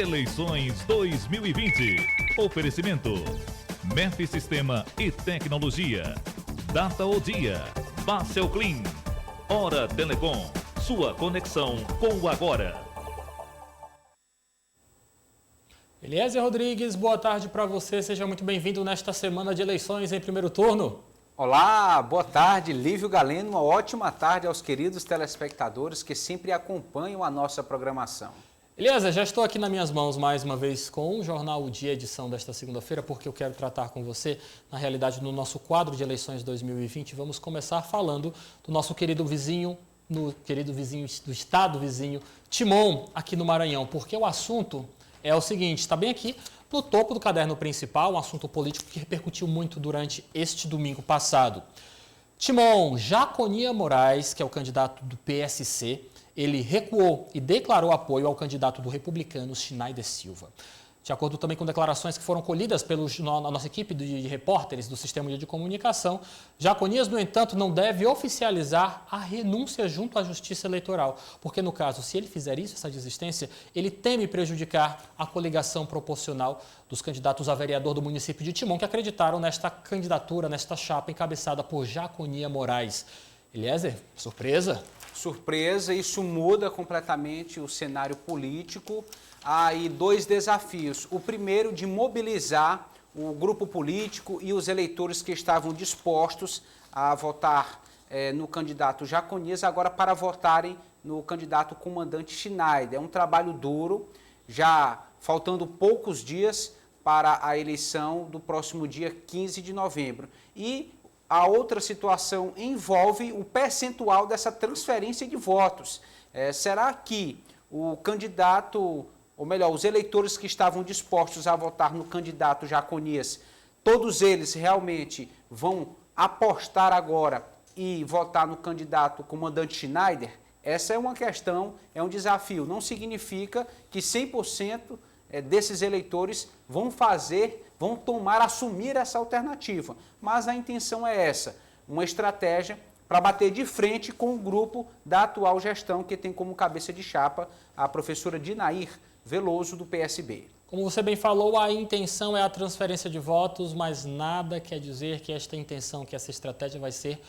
Eleições 2020. Oferecimento. MEF Sistema e Tecnologia. Data o Dia. Basel Clean. Hora Telecom. Sua conexão com o agora. Eliezer Rodrigues, boa tarde para você. Seja muito bem-vindo nesta semana de eleições em primeiro turno. Olá, boa tarde, Lívio Galeno. Uma ótima tarde aos queridos telespectadores que sempre acompanham a nossa programação. Eliezer, já estou aqui nas minhas mãos mais uma vez com o Jornal O Dia, edição desta segunda-feira, porque eu quero tratar com você, na realidade, no nosso quadro de eleições 2020. Vamos começar falando do nosso querido vizinho, do estado vizinho, Timon, aqui no Maranhão, porque o assunto é o seguinte, está bem aqui no topo do caderno principal, um assunto político que repercutiu muito durante este domingo passado. Timon Jaconia Moraes, que é o candidato do PSC, ele recuou e declarou apoio ao candidato do Republicanos, Schneider Silva. De acordo também com declarações que foram colhidas pela nossa equipe de repórteres do Sistema de Comunicação, Jaconias, no entanto, não deve oficializar a renúncia junto à Justiça Eleitoral, porque, no caso, se ele fizer isso, essa desistência, ele teme prejudicar a coligação proporcional dos candidatos a vereador do município de Timon, que acreditaram nesta candidatura, nesta chapa encabeçada por Jaconia Moraes. Eliezer, surpresa? Surpresa, isso muda completamente o cenário político. Há aí dois desafios. O primeiro, de mobilizar o grupo político e os eleitores que estavam dispostos a votar no candidato Jaconias, agora para votarem no candidato comandante Schneider. É um trabalho duro, já faltando poucos dias para a eleição do próximo dia 15 de novembro. E a outra situação envolve o percentual dessa transferência de votos. Será que o candidato, ou melhor, os eleitores que estavam dispostos a votar no candidato Jaconias, todos eles realmente vão apostar agora e votar no candidato comandante Schneider? Essa é uma questão, é um desafio. Não significa que 100% desses eleitores vão assumir essa alternativa. Mas a intenção é essa, uma estratégia para bater de frente com o grupo da atual gestão, que tem como cabeça de chapa a professora Dinair Veloso, do PSB. Como você bem falou, a intenção é a transferência de votos, mas nada quer dizer que esta intenção, que essa estratégia vai ser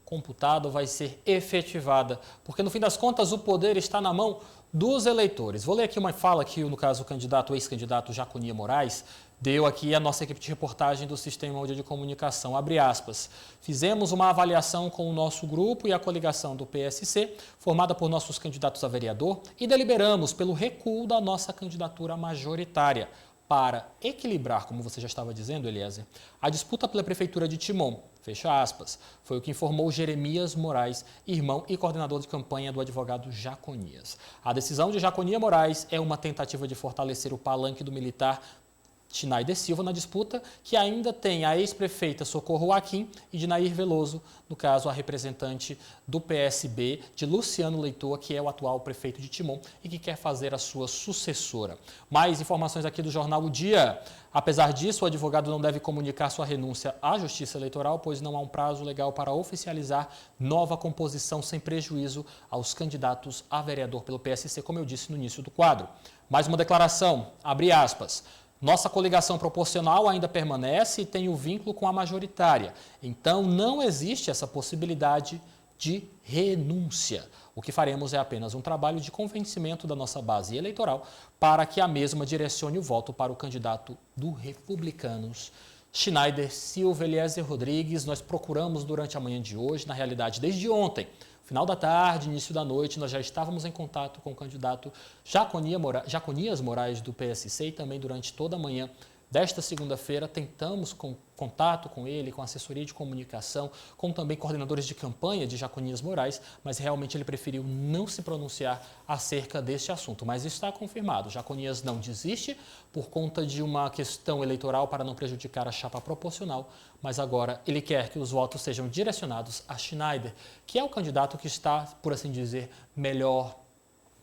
computada, vai ser efetivada, porque no fim das contas o poder está na mão dos eleitores. Vou ler aqui uma fala que, no caso, o ex-candidato Jaconia Moraes deu aqui à nossa equipe de reportagem do Sistema de Comunicação, abre aspas. Fizemos uma avaliação com o nosso grupo e a coligação do PSC, formada por nossos candidatos a vereador, e deliberamos pelo recuo da nossa candidatura majoritária, para equilibrar, como você já estava dizendo, Eliezer, a disputa pela Prefeitura de Timon, fecha aspas, foi o que informou Jeremias Moraes, irmão e coordenador de campanha do advogado Jaconias. A decisão de Jaconia Moraes é uma tentativa de fortalecer o palanque do militar Schneider Silva na disputa, que ainda tem a ex-prefeita Socorro Aquim e Dinair Veloso, no caso a representante do PSB, de Luciano Leitoa, que é o atual prefeito de Timon e que quer fazer a sua sucessora. Mais informações aqui do Jornal O Dia. Apesar disso, o advogado não deve comunicar sua renúncia à Justiça Eleitoral, pois não há um prazo legal para oficializar nova composição sem prejuízo aos candidatos a vereador pelo PSC, como eu disse no início do quadro. Mais uma declaração, abre aspas. Nossa coligação proporcional ainda permanece e tem o vínculo com a majoritária. Então, não existe essa possibilidade de renúncia. O que faremos é apenas um trabalho de convencimento da nossa base eleitoral para que a mesma direcione o voto para o candidato do Republicanos, Schneider Silva. Eliezer Rodrigues, nós procuramos durante a manhã de hoje, na realidade desde ontem, final da tarde, início da noite, nós já estávamos em contato com o candidato Jaconias Moraes, do PSC, e também durante toda a manhã desta segunda-feira tentamos contato com ele, com a assessoria de comunicação, com também coordenadores de campanha de Jaconias Moraes, mas realmente ele preferiu não se pronunciar acerca deste assunto. Mas está confirmado, Jaconias não desiste por conta de uma questão eleitoral para não prejudicar a chapa proporcional, mas agora ele quer que os votos sejam direcionados a Schneider, que é o candidato que está, por assim dizer, melhor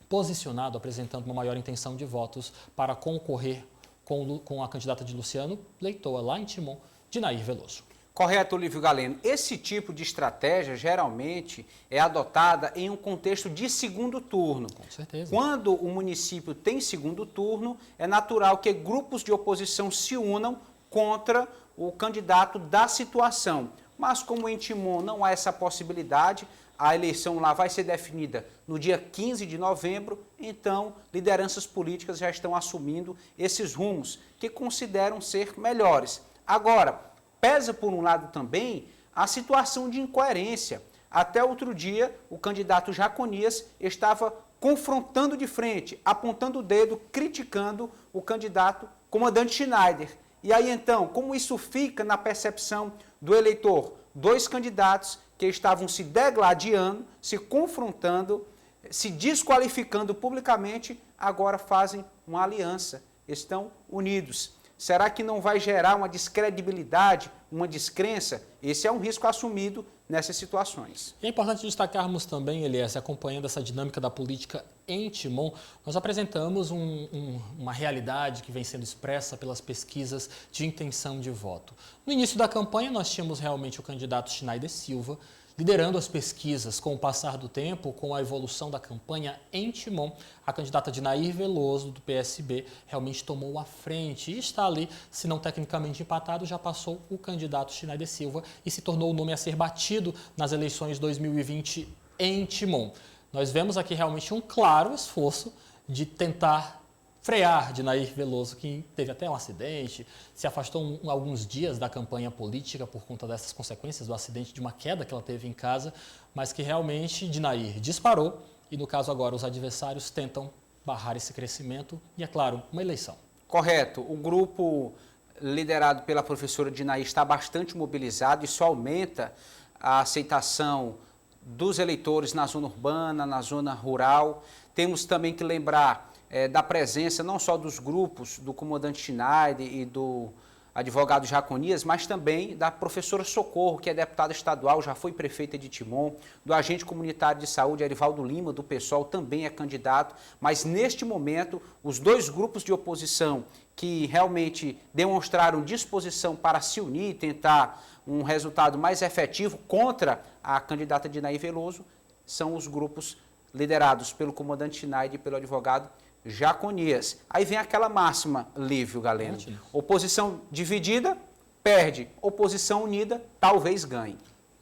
posicionado, apresentando uma maior intenção de votos para concorrer com a candidata de Luciano Leitoa, lá em Timon, Dinair Veloso. Correto, Olívio Galeno. Esse tipo de estratégia geralmente é adotada em um contexto de segundo turno. Com certeza. Quando o município tem segundo turno, é natural que grupos de oposição se unam contra o candidato da situação. Mas como em Timon não há essa possibilidade, a eleição lá vai ser definida no dia 15 de novembro, então lideranças políticas já estão assumindo esses rumos que consideram ser melhores. Agora, pesa por um lado também a situação de incoerência. Até outro dia, o candidato Jaconias estava confrontando de frente, apontando o dedo, criticando o candidato comandante Schneider. E aí então, como isso fica na percepção do eleitor? Dois candidatos que estavam se degladiando, se confrontando, se desqualificando publicamente, agora fazem uma aliança, estão unidos. Será que não vai gerar uma descredibilidade, uma descrença? Esse é um risco assumido nessas situações. E é importante destacarmos também, Elias, acompanhando essa dinâmica da política em Timon, nós apresentamos uma realidade que vem sendo expressa pelas pesquisas de intenção de voto. No início da campanha, nós tínhamos realmente o candidato Schneider Silva liderando as pesquisas. Com o passar do tempo, com a evolução da campanha em Timon, a candidata Dinair Veloso, do PSB, realmente tomou a frente e está ali, se não tecnicamente empatado, já passou o candidato Schneider Silva e se tornou o nome a ser batido nas eleições 2020 em Timon. Nós vemos aqui realmente um claro esforço de tentar frear Dinair Veloso, que teve até um acidente, se afastou alguns dias da campanha política por conta dessas consequências do acidente, de uma queda que ela teve em casa, mas que realmente Dinair disparou e, no caso agora, os adversários tentam barrar esse crescimento e, é claro, uma eleição. Correto. O grupo liderado pela professora Dinair está bastante mobilizado, isso aumenta a aceitação dos eleitores na zona urbana, na zona rural. Temos também que lembrar da presença não só dos grupos do comandante Schneider e do advogado Jaconias, mas também da professora Socorro, que é deputada estadual, já foi prefeita de Timon, do agente comunitário de saúde, Arivaldo Lima, do PSOL, também é candidato, mas neste momento, os dois grupos de oposição que realmente demonstraram disposição para se unir e tentar um resultado mais efetivo contra a candidata Dinair Veloso, são os grupos liderados pelo comandante Schneider e pelo advogado Jaconias. Aí vem aquela máxima, Lívio Galeno. Oposição dividida, perde. Oposição unida, talvez ganhe.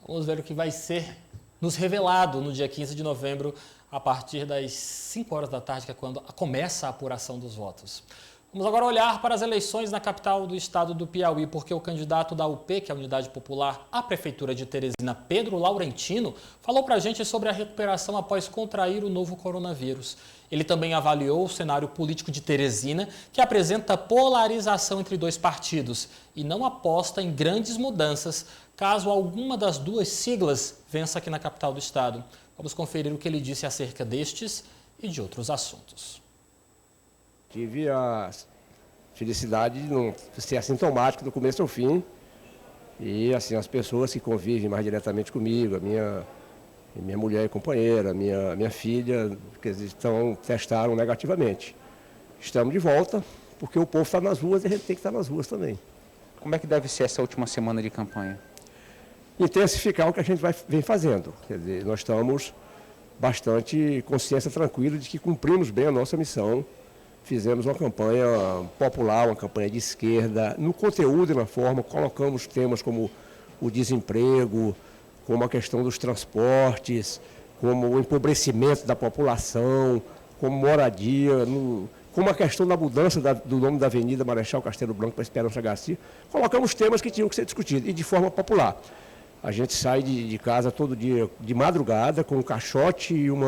Vamos ver o que vai ser nos revelado no dia 15 de novembro, a partir das 5 horas da tarde, que é quando começa a apuração dos votos. Vamos agora olhar para as eleições na capital do estado do Piauí, porque o candidato da UP, que é a Unidade Popular, à Prefeitura de Teresina, Pedro Laurentino, falou para a gente sobre a recuperação após contrair o novo coronavírus. Ele também avaliou o cenário político de Teresina, que apresenta polarização entre dois partidos e não aposta em grandes mudanças caso alguma das duas siglas vença aqui na capital do estado. Vamos conferir o que ele disse acerca destes e de outros assuntos. Tive a felicidade de não ser assintomático do começo ao fim. E assim, as pessoas que convivem mais diretamente comigo, a minha mulher e companheira, minha filha, que testaram negativamente. Estamos de volta, porque o povo está nas ruas e a gente tem que estar nas ruas também. Como é que deve ser essa última semana de campanha? Intensificar o que a gente vem fazendo. Quer dizer, nós estamos bastante consciência tranquila de que cumprimos bem a nossa missão. Fizemos uma campanha popular, uma campanha de esquerda. No conteúdo e na forma, colocamos temas como o desemprego, como a questão dos transportes, como o empobrecimento da população, como moradia, como a questão da mudança do nome da Avenida Marechal Castelo Branco para Esperança Garcia. Colocamos temas que tinham que ser discutidos e de forma popular. A gente sai de casa todo dia de madrugada com um caixote e um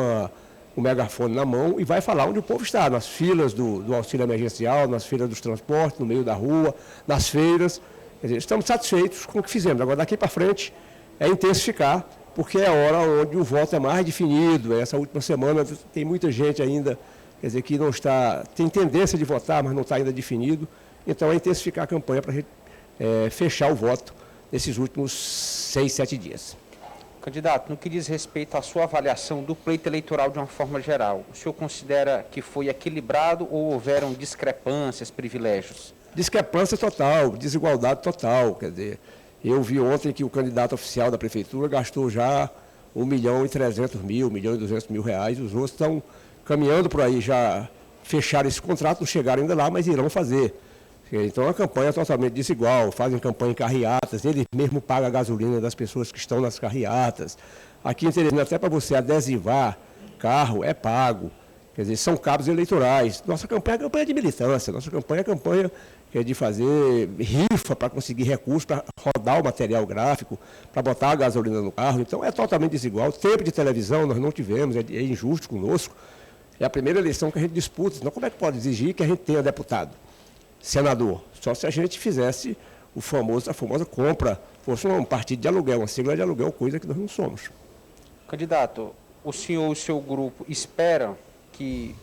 megafone na mão e vai falar onde o povo está, nas filas do auxílio emergencial, nas filas dos transportes, no meio da rua, nas feiras. Quer dizer, estamos satisfeitos com o que fizemos. Agora, daqui para frente, é intensificar, porque é a hora onde o voto é mais definido. Essa última semana tem muita gente ainda, quer dizer, que não está, tem tendência de votar, mas não está ainda definido. Então, é intensificar a campanha para fechar o voto nesses últimos 6, 7 dias. Candidato, no que diz respeito à sua avaliação do pleito eleitoral de uma forma geral, o senhor considera que foi equilibrado ou houveram discrepâncias, privilégios? Discrepância total, desigualdade total, quer dizer, Eu vi ontem que o candidato oficial da prefeitura gastou já R$1.300.000, R$1.200.000. Os outros estão caminhando por aí, já fecharam esse contrato, não chegaram ainda lá, mas irão fazer. Então a campanha é totalmente desigual, fazem campanha em carreatas, eles mesmo pagam a gasolina das pessoas que estão nas carreatas. Aqui em Teresina, até para você adesivar carro, é pago. Quer dizer, são cabos eleitorais. Nossa campanha é campanha de militância, nossa campanha é campanha de fazer rifa para conseguir recursos, para rodar o material gráfico, para botar a gasolina no carro. Então é totalmente desigual. Tempo de televisão nós não tivemos, é injusto conosco. É a primeira eleição que a gente disputa. Então como é que pode exigir que a gente tenha deputado, senador? Só se a gente fizesse a famosa compra, fosse um partido de aluguel, uma sigla de aluguel, coisa que nós não somos. Candidato, o senhor e o seu grupo esperam que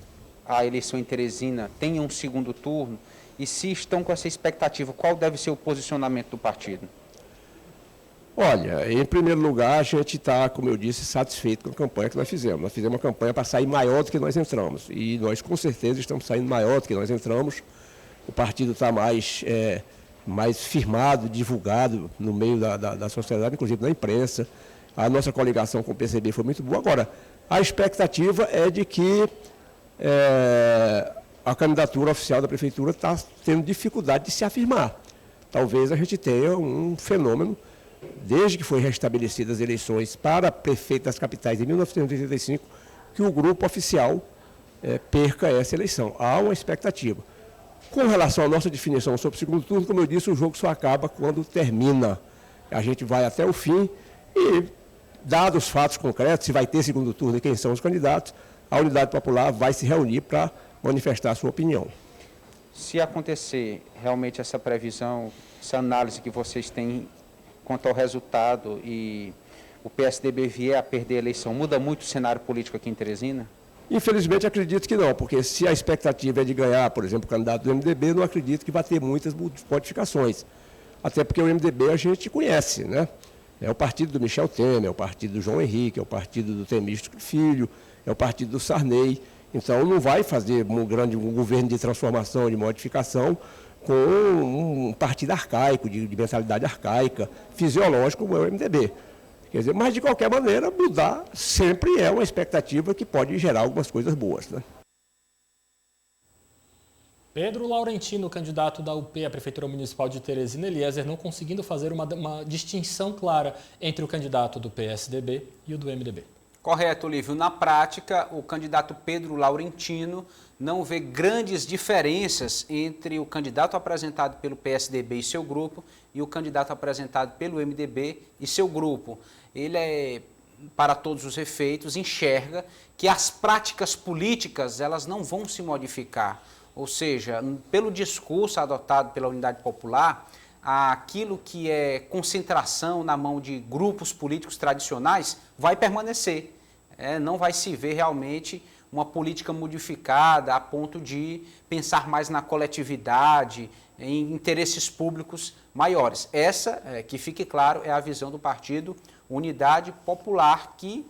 a eleição em Teresina tenha um segundo turno? E se estão com essa expectativa, qual deve ser o posicionamento do partido? Olha, em primeiro lugar, a gente está, como eu disse, satisfeito com a campanha que nós fizemos. Nós fizemos uma campanha para sair maior do que nós entramos. E nós, com certeza, estamos saindo maior do que nós entramos. O partido está mais firmado, divulgado no meio da sociedade, inclusive na imprensa. A nossa coligação com o PCB foi muito boa. Agora, a expectativa é de que a candidatura oficial da prefeitura está tendo dificuldade de se afirmar. Talvez a gente tenha um fenômeno, desde que foi restabelecidas as eleições para prefeito das capitais em 1985, que o grupo oficial perca essa eleição. Há uma expectativa. Com relação à nossa definição sobre o segundo turno, como eu disse, o jogo só acaba quando termina. A gente vai até o fim e, dados os fatos concretos, se vai ter segundo turno e quem são os candidatos, a Unidade Popular vai se reunir para manifestar a sua opinião. Se acontecer realmente essa previsão, essa análise que vocês têm quanto ao resultado e o PSDB vier a perder a eleição, muda muito o cenário político aqui em Teresina? Infelizmente, acredito que não, porque se a expectativa é de ganhar, por exemplo, o candidato do MDB, não acredito que vai ter muitas modificações. Até porque o MDB a gente conhece, né? É o partido do Michel Temer, é o partido do João Henrique, é o partido do Temístocles Filho, é o partido do Sarney. Então, não vai fazer um governo de transformação, de modificação, com um partido arcaico, de mentalidade arcaica, fisiológico, como é o MDB. Quer dizer, mas, de qualquer maneira, mudar sempre é uma expectativa que pode gerar algumas coisas boas, né? Pedro Laurentino, candidato da UP à Prefeitura Municipal de Teresina, Eliezer, não conseguindo fazer uma distinção clara entre o candidato do PSDB e o do MDB. Correto, Olívio. Na prática, o candidato Pedro Laurentino não vê grandes diferenças entre o candidato apresentado pelo PSDB e seu grupo e o candidato apresentado pelo MDB e seu grupo. Ele para todos os efeitos, enxerga que as práticas políticas elas não vão se modificar. Ou seja, pelo discurso adotado pela Unidade Popular, aquilo que é concentração na mão de grupos políticos tradicionais vai permanecer. Não vai se ver realmente uma política modificada a ponto de pensar mais na coletividade, em interesses públicos maiores. Essa, que fique claro, é a visão do partido Unidade Popular, que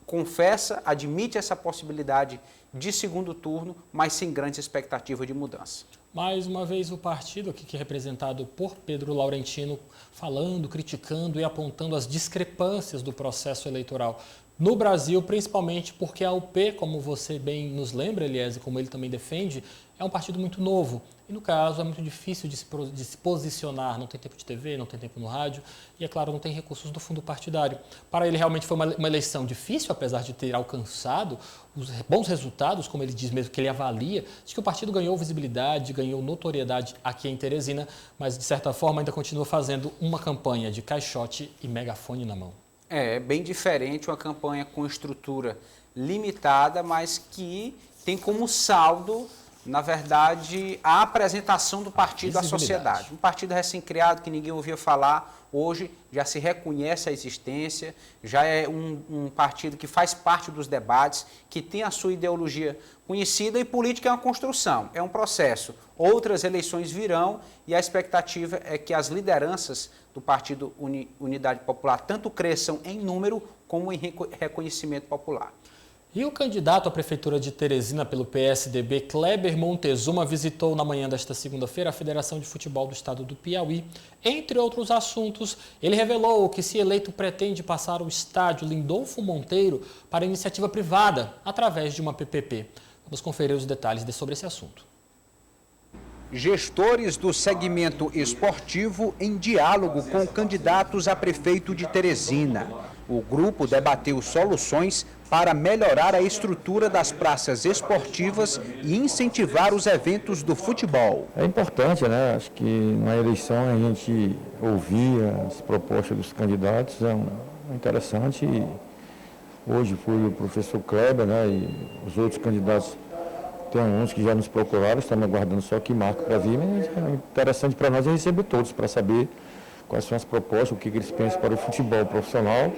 confessa, admite essa possibilidade de segundo turno, mas sem grande expectativa de mudança. Mais uma vez o partido aqui, que é representado por Pedro Laurentino, falando, criticando e apontando as discrepâncias do processo eleitoral no Brasil, principalmente porque a UP, como você bem nos lembra, Eliezer, como ele também defende, é um partido muito novo. E, no caso, é muito difícil de se posicionar, não tem tempo de TV, não tem tempo no rádio e, é claro, não tem recursos do fundo partidário. Para ele, realmente foi uma eleição difícil, apesar de ter alcançado os bons resultados, como ele diz mesmo, que ele avalia, de que o partido ganhou visibilidade, ganhou notoriedade aqui em Teresina, mas, de certa forma, ainda continua fazendo uma campanha de caixote e megafone na mão. É bem diferente uma campanha com estrutura limitada, mas que tem como saldo, na verdade, a apresentação do partido à sociedade. Um partido recém-criado que ninguém ouvia falar, hoje já se reconhece a existência, já é um partido que faz parte dos debates, que tem a sua ideologia conhecida, e política é uma construção, é um processo. Outras eleições virão e a expectativa é que as lideranças do partido Unidade Popular tanto cresçam em número como em reconhecimento popular. E o candidato à Prefeitura de Teresina pelo PSDB, Kleber Montezuma, visitou na manhã desta segunda-feira a Federação de Futebol do Estado do Piauí. Entre outros assuntos, ele revelou que, se eleito, pretende passar o estádio Lindolfo Monteiro para iniciativa privada, através de uma PPP. Vamos conferir os detalhes sobre esse assunto. Gestores do segmento esportivo em diálogo com candidatos a prefeito de Teresina. O grupo debateu soluções para melhorar a estrutura das praças esportivas e incentivar os eventos do futebol. É importante, né? Acho que na eleição a gente ouvir as propostas dos candidatos é interessante. Hoje foi o professor Kleber, né? E os outros candidatos, tem uns que já nos procuraram, estamos aguardando só que marca para vir, mas é interessante para nós receber todos, para saber quais são as propostas, o que eles pensam para o futebol profissional,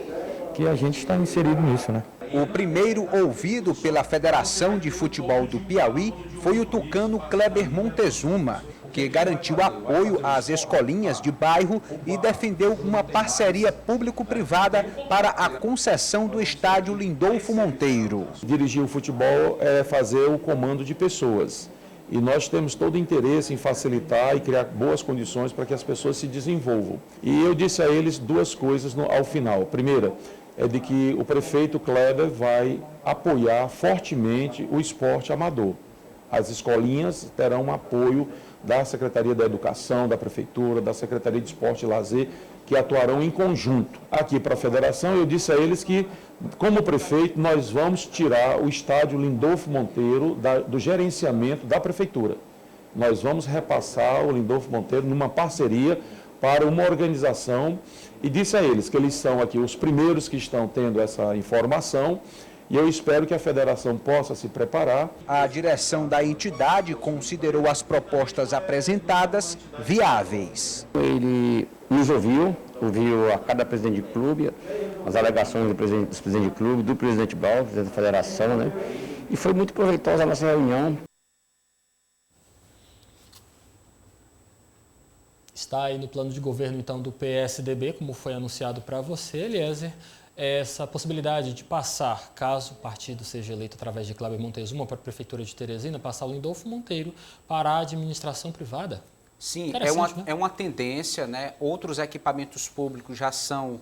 que a gente está inserido nisso, né? O primeiro ouvido pela Federação de Futebol do Piauí foi o tucano Kleber Montezuma, que garantiu apoio às escolinhas de bairro e defendeu uma parceria público-privada para a concessão do estádio Lindolfo Monteiro. Dirigir o futebol é fazer o comando de pessoas. E nós temos todo o interesse em facilitar e criar boas condições para que as pessoas se desenvolvam. E eu disse a eles duas coisas ao final. A primeira é de que o prefeito Kleber vai apoiar fortemente o esporte amador. As escolinhas terão um apoio da Secretaria da Educação, da Prefeitura, da Secretaria de Esporte e Lazer, que atuarão em conjunto. Aqui para a Federação, eu disse a eles que, como prefeito, nós vamos tirar o estádio Lindolfo Monteiro do gerenciamento da Prefeitura. Nós vamos repassar o Lindolfo Monteiro numa parceria para uma organização, e disse a eles que eles são aqui os primeiros que estão tendo essa informação, e eu espero que a federação possa se preparar. A direção da entidade considerou as propostas apresentadas viáveis. Ele nos ouviu a cada presidente de clube, as alegações dos presidentes de clube, do presidente Bal, da federação, né? E foi muito proveitosa a nossa reunião. Está aí no plano de governo, então, do PSDB, como foi anunciado para você, Eliezer, essa possibilidade de passar, caso o partido seja eleito através de Kleber Montezuma para a Prefeitura de Teresina, passar o Lindolfo Monteiro para a administração privada. Sim, né? É uma tendência, né? Outros equipamentos públicos já são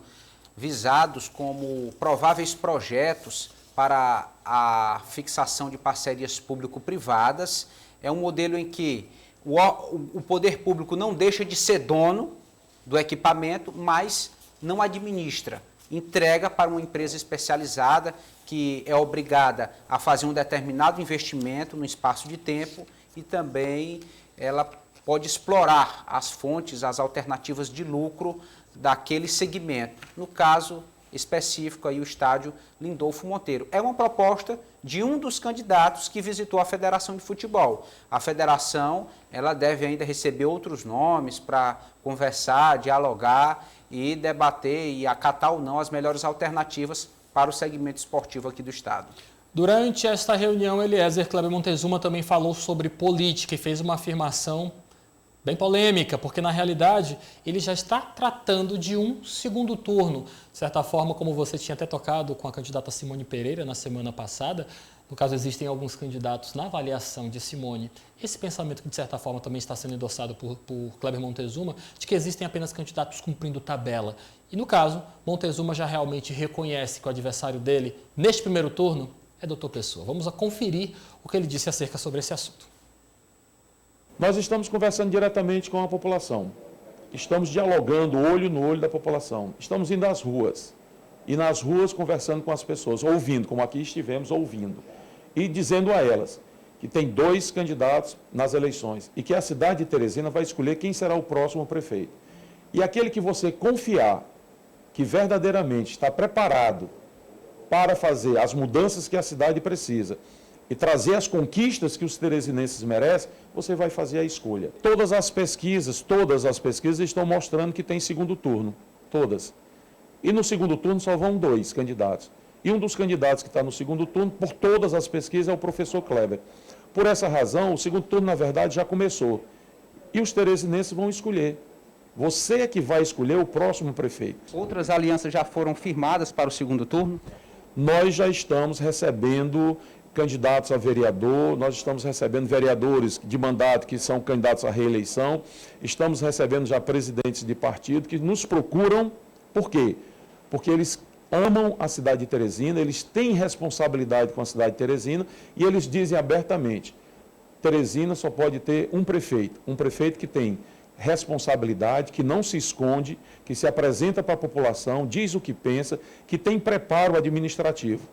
visados como prováveis projetos para a fixação de parcerias público-privadas. É um modelo em que o poder público não deixa de ser dono do equipamento, mas não administra. Entrega para uma empresa especializada que é obrigada a fazer um determinado investimento no espaço de tempo e também ela pode explorar as fontes, as alternativas de lucro daquele segmento. No caso específico, aí, o estádio Lindolfo Monteiro. É uma proposta de um dos candidatos que visitou a Federação de Futebol. A federação ela deve ainda receber outros nomes para conversar, dialogar e debater e acatar ou não as melhores alternativas para o segmento esportivo aqui do estado. Durante esta reunião, Eliezer, Kleber Montezuma também falou sobre política e fez uma afirmação bem polêmica, porque na realidade ele já está tratando de um segundo turno. De certa forma, como você tinha até tocado com a candidata Simone Pereira na semana passada, no caso existem alguns candidatos na avaliação de Simone. Esse pensamento que de certa forma também está sendo endossado por Kleber Montezuma, de que existem apenas candidatos cumprindo tabela. E no caso, Montezuma já realmente reconhece que o adversário dele, neste primeiro turno, é Dr. Pessoa. Vamos conferir o que ele disse acerca sobre esse assunto. Nós estamos conversando diretamente com a população. Estamos dialogando olho no olho da população. Estamos indo às ruas. E nas ruas conversando com as pessoas, ouvindo, como aqui estivemos ouvindo. E dizendo a elas que tem 2 candidatos nas eleições e que a cidade de Teresina vai escolher quem será o próximo prefeito. E aquele que você confiar que verdadeiramente está preparado para fazer as mudanças que a cidade precisa e trazer as conquistas que os teresinenses merecem, você vai fazer a escolha. Todas as pesquisas estão mostrando que tem segundo turno, todas. E no segundo turno só vão 2 candidatos. E um dos candidatos que está no segundo turno, por todas as pesquisas, é o professor Kleber. Por essa razão, o segundo turno, na verdade, já começou. E os teresinenses vão escolher. Você é que vai escolher o próximo prefeito. Outras alianças já foram firmadas para o segundo turno? nós já estamos recebendo candidatos a vereador, nós estamos recebendo vereadores de mandato que são candidatos à reeleição, estamos recebendo já presidentes de partido que nos procuram, por quê? Porque eles amam a cidade de Teresina, eles têm responsabilidade com a cidade de Teresina e eles dizem abertamente, Teresina só pode ter um prefeito que tem responsabilidade, que não se esconde, que se apresenta para a população, diz o que pensa, que tem preparo administrativo.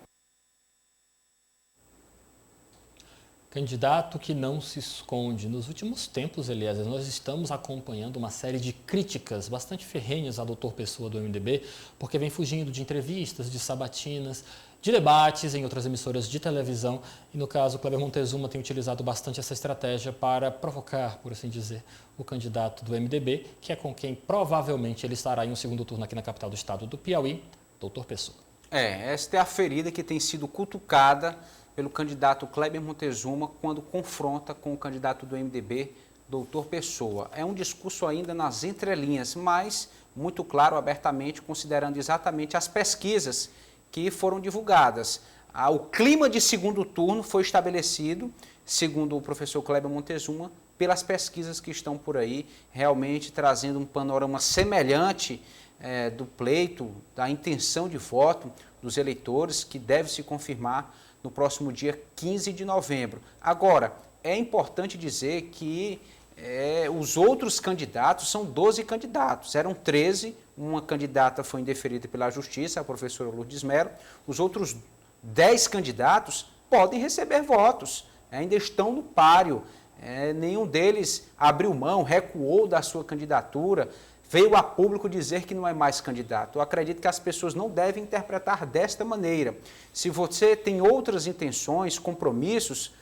Candidato que não se esconde. Nos últimos tempos, Eliezer, nós estamos acompanhando uma série de críticas bastante ferrenhas ao doutor Pessoa do MDB, porque vem fugindo de entrevistas, de sabatinas, de debates em outras emissoras de televisão. E no caso, o Kleber Montezuma tem utilizado bastante essa estratégia para provocar, por assim dizer, o candidato do MDB, que é com quem provavelmente ele estará em um segundo turno aqui na capital do estado do Piauí, doutor Pessoa. Esta é a ferida que tem sido cutucada pelo candidato Kleber Montezuma quando confronta com o candidato do MDB, doutor Pessoa. É um discurso ainda nas entrelinhas, mas muito claro, abertamente, considerando exatamente as pesquisas que foram divulgadas. O clima de segundo turno foi estabelecido, segundo o professor Kleber Montezuma, pelas pesquisas que estão por aí, realmente trazendo um panorama semelhante do pleito, da intenção de voto dos eleitores, que deve se confirmar no próximo dia 15 de novembro. Agora, é importante dizer que os outros candidatos são 12 candidatos, eram 13, uma candidata foi indeferida pela Justiça, a professora Lourdes Mello, os outros 10 candidatos podem receber votos, ainda estão no páreo, nenhum deles abriu mão, recuou da sua candidatura, veio a público dizer que não é mais candidato. Eu acredito que as pessoas não devem interpretar desta maneira. Se você tem outras intenções, compromissos,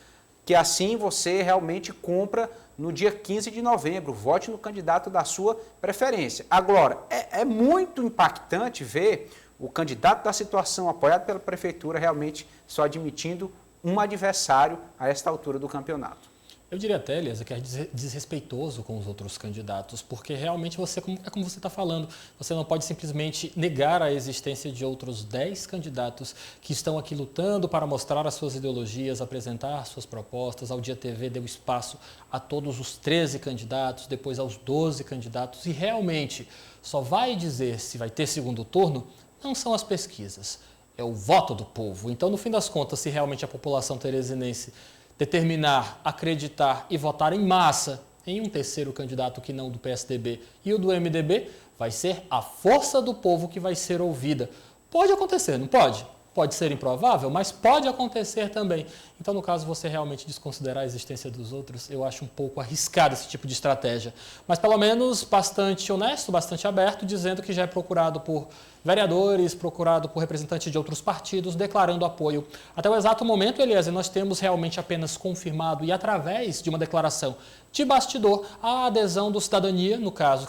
que assim você realmente compra no dia 15 de novembro. Vote no candidato da sua preferência. Agora, é muito impactante ver o candidato da situação apoiado pela prefeitura realmente só admitindo um adversário a esta altura do campeonato. Eu diria até, Eliezer, que é desrespeitoso com os outros candidatos, porque realmente você, é como você está falando, você não pode simplesmente negar a existência de outros 10 candidatos que estão aqui lutando para mostrar as suas ideologias, apresentar suas propostas. Ao Dia TV deu espaço a todos os 13 candidatos, depois aos 12 candidatos, e realmente só vai dizer se vai ter segundo turno, não são as pesquisas, é o voto do povo. Então, no fim das contas, se realmente a população teresinense determinar, acreditar e votar em massa em um terceiro candidato que não do PSDB e o do MDB, vai ser a força do povo que vai ser ouvida. Pode acontecer, não pode? Pode ser improvável, mas pode acontecer também. Então, no caso, você realmente desconsiderar a existência dos outros, eu acho um pouco arriscado esse tipo de estratégia. Mas, pelo menos, bastante honesto, bastante aberto, dizendo que já é procurado por vereadores, procurado por representantes de outros partidos, declarando apoio. Até o exato momento, Eliezer, nós temos realmente apenas confirmado e através de uma declaração de bastidor a adesão do Cidadania, no caso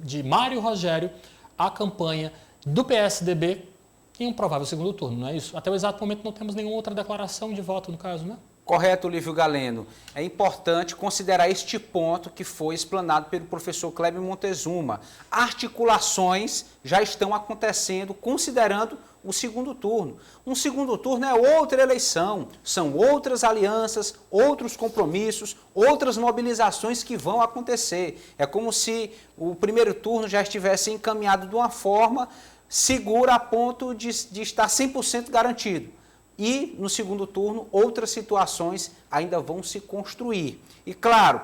de Mário Rogério, à campanha do PSDB em um provável segundo turno, não é isso? Até o exato momento não temos nenhuma outra declaração de voto, no caso, né? Correto, Lívio Galeno. É importante considerar este ponto que foi explanado pelo professor Kleber Montezuma. Articulações já estão acontecendo considerando o segundo turno. Um segundo turno é outra eleição, são outras alianças, outros compromissos, outras mobilizações que vão acontecer. É como se o primeiro turno já estivesse encaminhado de uma forma segura a ponto de estar 100% garantido. E, no segundo turno, outras situações ainda vão se construir. E, claro,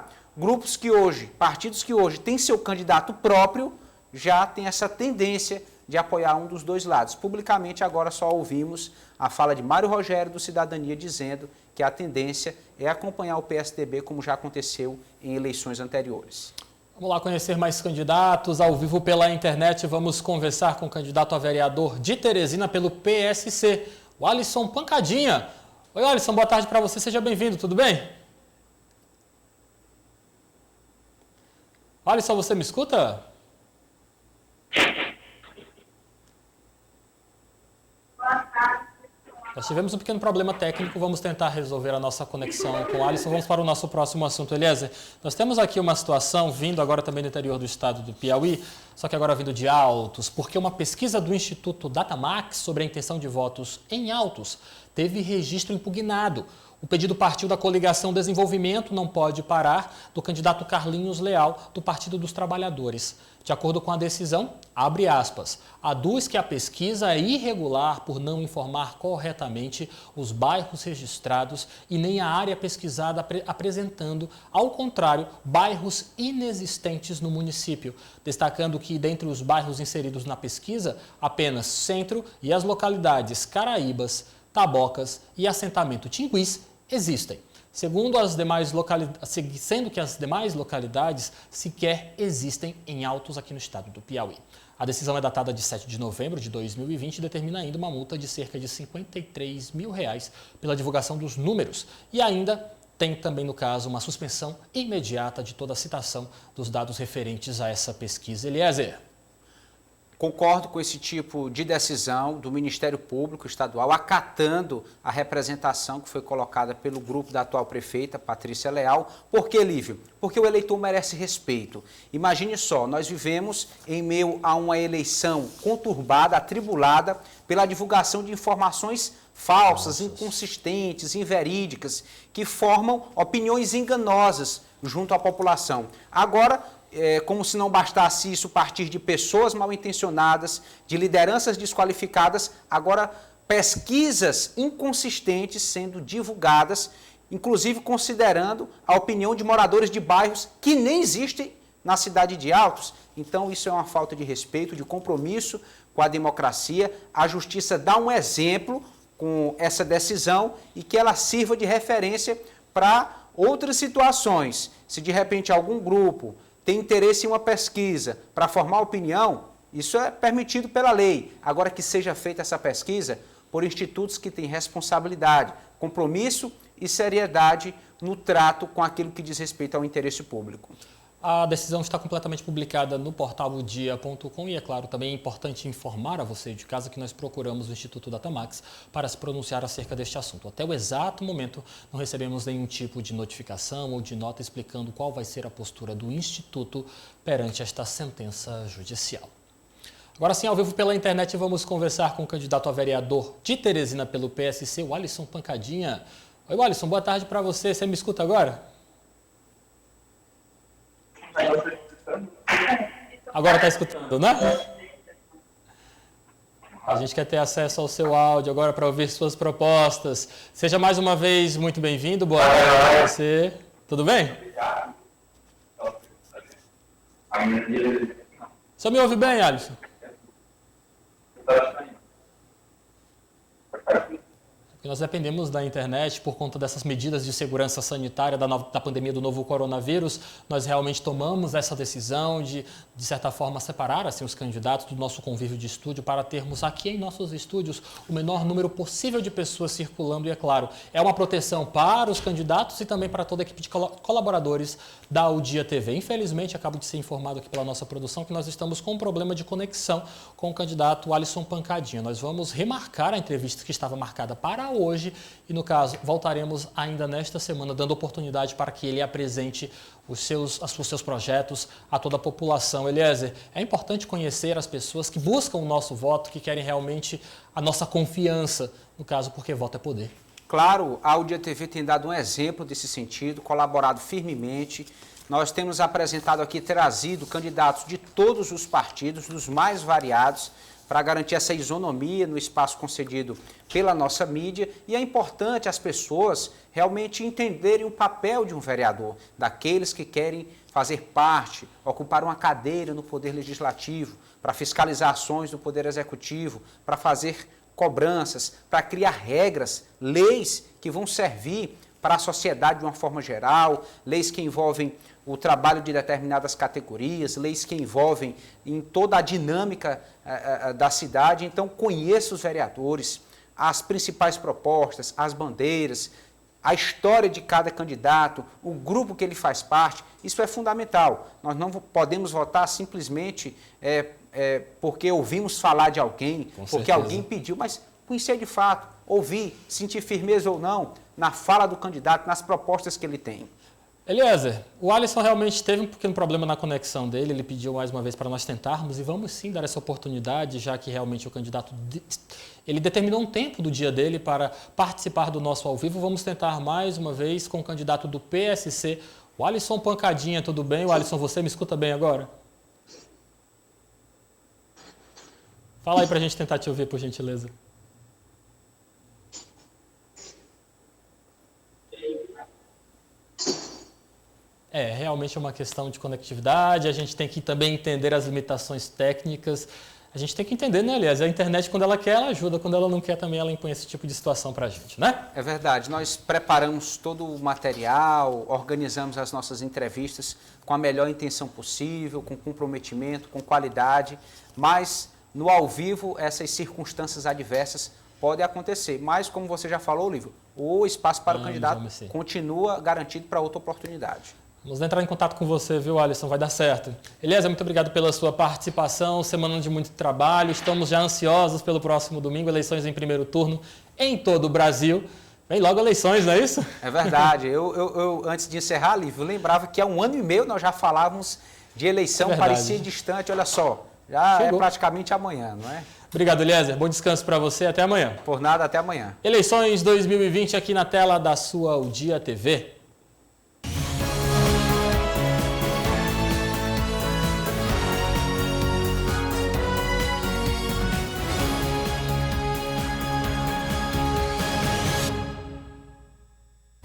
partidos que hoje têm seu candidato próprio, já tem essa tendência de apoiar um dos dois lados. Publicamente, agora só ouvimos a fala de Mário Rogério, do Cidadania, dizendo que a tendência é acompanhar o PSDB, como já aconteceu em eleições anteriores. Vamos lá conhecer mais candidatos ao vivo pela internet. Vamos conversar com o candidato a vereador de Teresina pelo PSC, o Alisson Pancadinha. Oi, Alisson, boa tarde para você, seja bem-vindo, tudo bem? Alisson, você me escuta? Nós tivemos um pequeno problema técnico, vamos tentar resolver a nossa conexão com o Alisson. Vamos para o nosso próximo assunto, Eliezer. Nós temos aqui uma situação vindo agora também do interior do estado do Piauí, só que agora vindo de Altos, porque uma pesquisa do Instituto Datamax sobre a intenção de votos em Altos teve registro impugnado. O pedido partiu da coligação Desenvolvimento Não Pode Parar, do candidato Carlinhos Leal, do Partido dos Trabalhadores. De acordo com a decisão, abre aspas, aduz que a pesquisa é irregular por não informar corretamente os bairros registrados e nem a área pesquisada apresentando, ao contrário, bairros inexistentes no município, destacando que, dentre os bairros inseridos na pesquisa, apenas Centro e as localidades Caraíbas, Tabocas e assentamento Tinguís existem, sendo que as demais localidades sequer existem em Altos aqui no estado do Piauí. A decisão é datada de 7 de novembro de 2020 e determina ainda uma multa de cerca de R$53 mil pela divulgação dos números e ainda tem também, no caso, uma suspensão imediata de toda a citação dos dados referentes a essa pesquisa. Eliezer. Concordo com esse tipo de decisão do Ministério Público Estadual, acatando a representação que foi colocada pelo grupo da atual prefeita, Patrícia Leal. Por que, Lívio? Porque o eleitor merece respeito. Imagine só, nós vivemos em meio a uma eleição conturbada, atribulada, pela divulgação de informações falsas, inconsistentes, inverídicas, que formam opiniões enganosas junto à população. Agora, como se não bastasse isso partir de pessoas mal intencionadas, de lideranças desqualificadas, agora pesquisas inconsistentes sendo divulgadas, inclusive considerando a opinião de moradores de bairros que nem existem na cidade de Altos. Então isso é uma falta de respeito, de compromisso com a democracia. A justiça dá um exemplo com essa decisão e que ela sirva de referência para outras situações. Se de repente algum grupo tem interesse em uma pesquisa para formar opinião, isso é permitido pela lei. Agora que seja feita essa pesquisa por institutos que têm responsabilidade, compromisso e seriedade no trato com aquilo que diz respeito ao interesse público. A decisão está completamente publicada no portal odia.com e, é claro, também é importante informar a você de casa que nós procuramos o Instituto Datamax para se pronunciar acerca deste assunto. Até o exato momento, não recebemos nenhum tipo de notificação ou de nota explicando qual vai ser a postura do Instituto perante esta sentença judicial. Agora sim, ao vivo pela internet, vamos conversar com o candidato a vereador de Teresina pelo PSC, o Alisson Pancadinha. Oi, Alisson, boa tarde para você. Você me escuta agora? Agora está escutando, né? A gente quer ter acesso ao seu áudio agora para ouvir suas propostas. Seja mais uma vez muito bem-vindo. Boa tarde para você. Tudo bem? Só me ouve bem, Alisson? Nós dependemos da internet por conta dessas medidas de segurança sanitária da pandemia do novo coronavírus. Nós realmente tomamos essa decisão de certa forma, separar assim, os candidatos do nosso convívio de estúdio para termos aqui em nossos estúdios o menor número possível de pessoas circulando. E, é claro, é uma proteção para os candidatos e também para toda a equipe de colaboradores da Odia TV. Infelizmente, acabo de ser informado aqui pela nossa produção que nós estamos com um problema de conexão com o candidato Alisson Pancadinha. Nós vamos remarcar a entrevista que estava marcada para hoje e, no caso, voltaremos ainda nesta semana, dando oportunidade para que ele apresente os seus projetos a toda a população. Eliezer, é importante conhecer as pessoas que buscam o nosso voto, que querem realmente a nossa confiança, no caso, porque voto é poder. Claro, a Odia TV tem dado um exemplo desse sentido, colaborado firmemente. Nós temos apresentado aqui, trazido candidatos de todos os partidos, dos mais variados, para garantir essa isonomia no espaço concedido pela nossa mídia. E é importante as pessoas realmente entenderem o papel de um vereador, daqueles que querem fazer parte, ocupar uma cadeira no Poder Legislativo, para fiscalizar ações do Poder Executivo, para fazer cobranças, para criar regras, leis que vão servir para a sociedade de uma forma geral, leis que envolvem o trabalho de determinadas categorias, leis que envolvem em toda a dinâmica da cidade. Então, conheça os vereadores, as principais propostas, as bandeiras, a história de cada candidato, o grupo que ele faz parte. Isso é fundamental. Nós não podemos votar simplesmente porque ouvimos falar de alguém, porque alguém pediu, mas conhecer de fato, ouvir, sentir firmeza ou não na fala do candidato, nas propostas que ele tem. Eliezer, o Alisson realmente teve um pequeno problema na conexão dele, ele pediu mais uma vez para nós tentarmos e vamos sim dar essa oportunidade, já que realmente o candidato ele determinou um tempo do dia dele para participar do nosso ao vivo. Vamos tentar mais uma vez com o candidato do PSC, o Alisson Pancadinha. Tudo bem? O Alisson, você me escuta bem agora? Fala aí para a gente tentar te ouvir, por gentileza. Realmente é uma questão de conectividade, a gente tem que também entender as limitações técnicas. A gente tem que entender, né, aliás? A internet, quando ela quer, ela ajuda. Quando ela não quer, também ela impõe esse tipo de situação para a gente, né? É verdade. Nós preparamos todo o material, organizamos as nossas entrevistas com a melhor intenção possível, com comprometimento, com qualidade. Mas, no ao vivo, essas circunstâncias adversas podem acontecer. Mas, como você já falou, Lívio, o espaço para o candidato continua garantido para outra oportunidade. Vamos entrar em contato com você, viu, Alisson? Vai dar certo. Eliezer, muito obrigado pela sua participação. Semana de muito trabalho. Estamos já ansiosos pelo próximo domingo, eleições em primeiro turno em todo o Brasil. Vem logo eleições, não é isso? É verdade. Eu antes de encerrar, Lívio, lembrava que há 1 ano e meio nós já falávamos de eleição, parecia distante. Olha só, já chegou. É praticamente amanhã, não é? Obrigado, Eliezer. Bom descanso para você. Até amanhã. Por nada, até amanhã. Eleições 2020 aqui na tela da sua O Dia TV.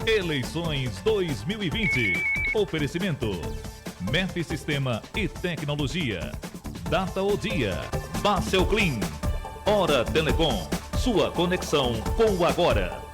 Eleições 2020. Oferecimento. MEF Sistema e Tecnologia. Data o Dia. Basel Clean. Hora Telecom. Sua conexão com o agora.